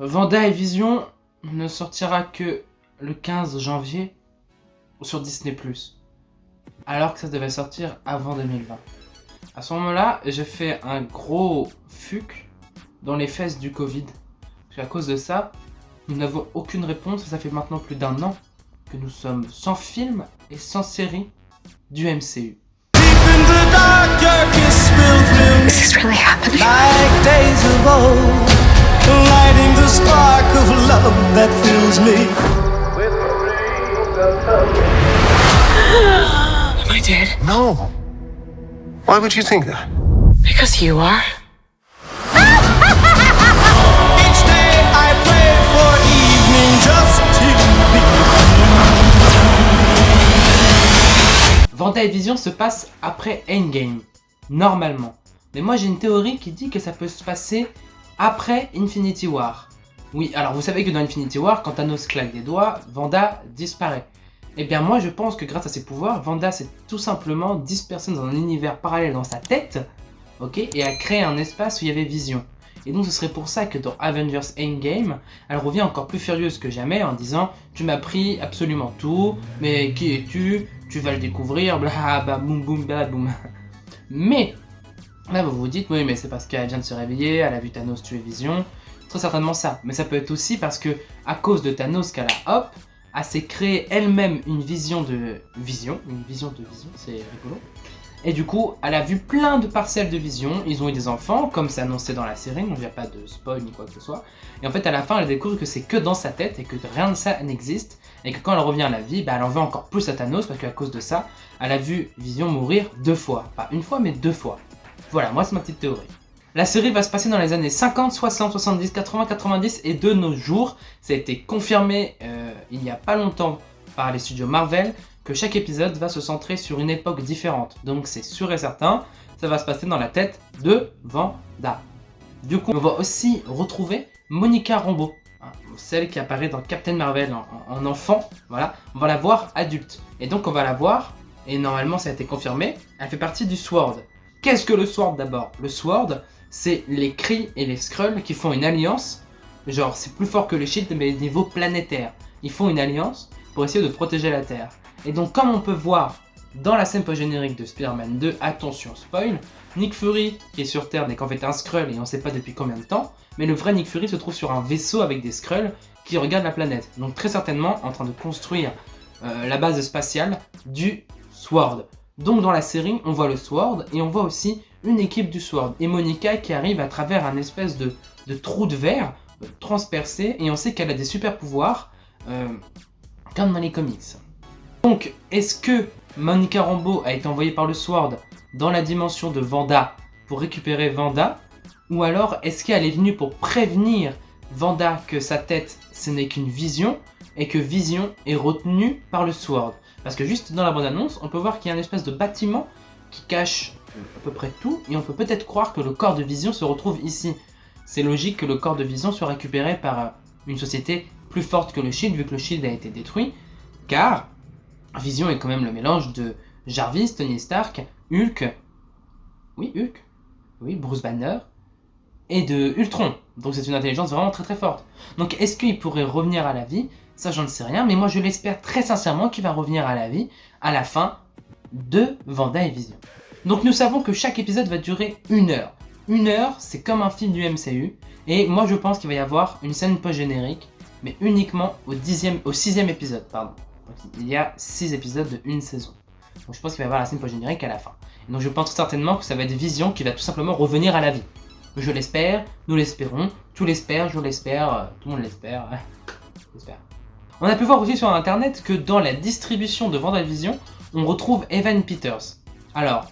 Vanda et Vision ne sortira que le 15 janvier sur Disney+, alors que ça devait sortir avant 2020. À ce moment-là, j'ai fait un gros fuck dans les fesses du Covid. Parce qu'à cause de ça, nous n'avons aucune réponse. Ça fait maintenant plus d'1 an que nous sommes sans film et sans série du MCU. This is really happening. Like days of old, lighting the spark of love that fills me. Am I dead? No. Why would you think that? Because you are. Each day I pray for evening just to be. Vanda et Vision se passe après Endgame, normalement. Mais moi j'ai une théorie qui dit que ça peut se passer après Infinity War. Oui, alors vous savez que dans Infinity War, quand Thanos claque des doigts, Vanda disparaît. Eh bien moi je pense que grâce à ses pouvoirs, Vanda s'est tout simplement dispersée dans un univers parallèle dans sa tête, ok, et a créé un espace où il y avait Vision. Et donc ce serait pour ça que dans Avengers Endgame, elle revient encore plus furieuse que jamais en disant « Tu m'as pris absolument tout, mais qui es-tu? Tu vas le découvrir, bla bla boum boum bla boum. » Mais là vous vous dites « Oui mais c'est parce qu'elle vient de se réveiller, elle a vu Thanos tuer Vision. » Très certainement ça, mais ça peut être aussi parce que à cause de Thanos qu'elle a hop, elle s'est créée elle-même une vision de Vision, c'est rigolo. Et du coup, elle a vu plein de parcelles de Vision, ils ont eu des enfants, comme c'est annoncé dans la série, donc il n'y a pas de spoil ni quoi que ce soit. Et en fait, à la fin, elle découvre que c'est que dans sa tête et que rien de ça n'existe, et que quand elle revient à la vie, bah, elle en veut encore plus à Thanos, parce qu'à cause de ça, elle a vu Vision mourir 2 fois. Pas une fois, mais 2 fois. Voilà, moi c'est ma petite théorie. La série va se passer dans les années 50, 60, 70, 80, 90 et de nos jours. Ça a été confirmé il n'y a pas longtemps par les studios Marvel que chaque épisode va se centrer sur une époque différente. Donc c'est sûr et certain, ça va se passer dans la tête de Vanda. Du coup, on va aussi retrouver Monica Rambeau, hein, celle qui apparaît dans Captain Marvel en enfant. Voilà, on va la voir adulte. Et donc on va la voir, et normalement ça a été confirmé, elle fait partie du Sword. Qu'est-ce que le Sword d'abord? Le Sword, c'est les Kree et les Skrulls qui font une alliance. Genre, c'est plus fort que le Shield, mais au niveau planétaire. Ils font une alliance pour essayer de protéger la Terre. Et donc, comme on peut voir dans la scène post-générique de Spider-Man 2, attention, spoil, Nick Fury, qui est sur Terre, n'est qu'en fait un Skrull et on ne sait pas depuis combien de temps, mais le vrai Nick Fury se trouve sur un vaisseau avec des Skrulls qui regardent la planète. Donc, très certainement, en train de construire la base spatiale du Sword. Donc dans la série, on voit le Sword et on voit aussi une équipe du Sword. Et Monica qui arrive à travers un espèce de trou de verre transpercé et on sait qu'elle a des super pouvoirs comme dans les comics. Donc est-ce que Monica Rambeau a été envoyée par le Sword dans la dimension de Vanda pour récupérer Vanda? Ou alors est-ce qu'elle est venue pour prévenir Vanda que sa tête ce n'est qu'une vision et que Vision est retenue par le Sword? Parce que juste dans la bande-annonce, on peut voir qu'il y a une espèce de bâtiment qui cache à peu près tout, et on peut peut-être croire que le corps de Vision se retrouve ici. C'est logique que le corps de Vision soit récupéré par une société plus forte que le Shield, vu que le Shield a été détruit, car Vision est quand même le mélange de Jarvis, Tony Stark, Hulk, Bruce Banner, et de Ultron. Donc c'est une intelligence vraiment très très forte. Donc est-ce qu'il pourrait revenir à la vie? Ça, j'en sais rien, mais moi je l'espère très sincèrement qu'il va revenir à la vie à la fin de Vanda et Vision. Donc nous savons que chaque épisode va durer 1 heure. 1 heure, c'est comme un film du MCU, et moi je pense qu'il va y avoir une scène post-générique, mais uniquement au 6e épisode, pardon. Donc, il y a 6 épisodes de une saison. Donc je pense qu'il va y avoir la scène post-générique à la fin. Et donc je pense certainement que ça va être Vision qui va tout simplement revenir à la vie. Je l'espère, nous l'espérons, tu l'espères, je l'espère, tout le monde l'espère. J'espère. On a pu voir aussi sur internet que dans la distribution de WandaVision, on retrouve Evan Peters. Alors,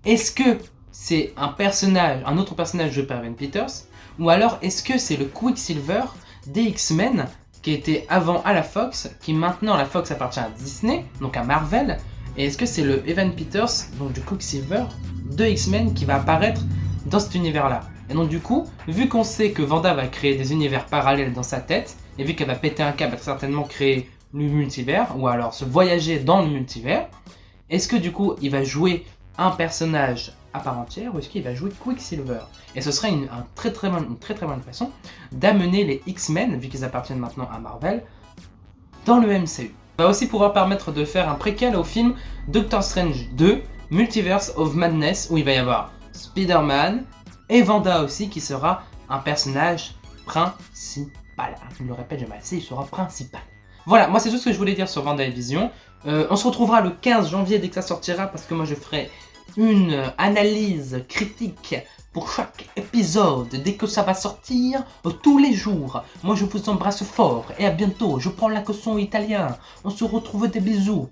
est-ce que c'est un autre personnage joué par Evan Peters, ou alors est-ce que c'est le Quicksilver des X-Men qui était avant à la Fox, qui maintenant la Fox appartient à Disney, donc à Marvel, et est-ce que c'est le Evan Peters, donc du Quicksilver de X-Men qui va apparaître dans cet univers-là? Et donc du coup, vu qu'on sait que Vanda va créer des univers parallèles dans sa tête, et vu qu'elle va péter un câble, elle va certainement créer le multivers, ou alors se voyager dans le multivers, est-ce que du coup, il va jouer un personnage à part entière où est-ce qu'il va jouer Quicksilver. Et ce serait une très très bonne façon d'amener les X-Men, vu qu'ils appartiennent maintenant à Marvel, dans le MCU. Il va aussi pouvoir permettre de faire un préquel au film Doctor Strange 2, Multiverse of Madness, où il va y avoir Spider-Man et Wanda aussi, qui sera un personnage principal. Je le répète, j'aime assez, il sera principal. Voilà, moi c'est tout ce que je voulais dire sur WandaVision. On se retrouvera le 15 janvier dès que ça sortira, parce que moi je ferai une analyse critique pour chaque épisode dès que ça va sortir, tous les jours. Moi je vous embrasse fort et à bientôt. Je prends l'accent italien. On se retrouve, des bisous.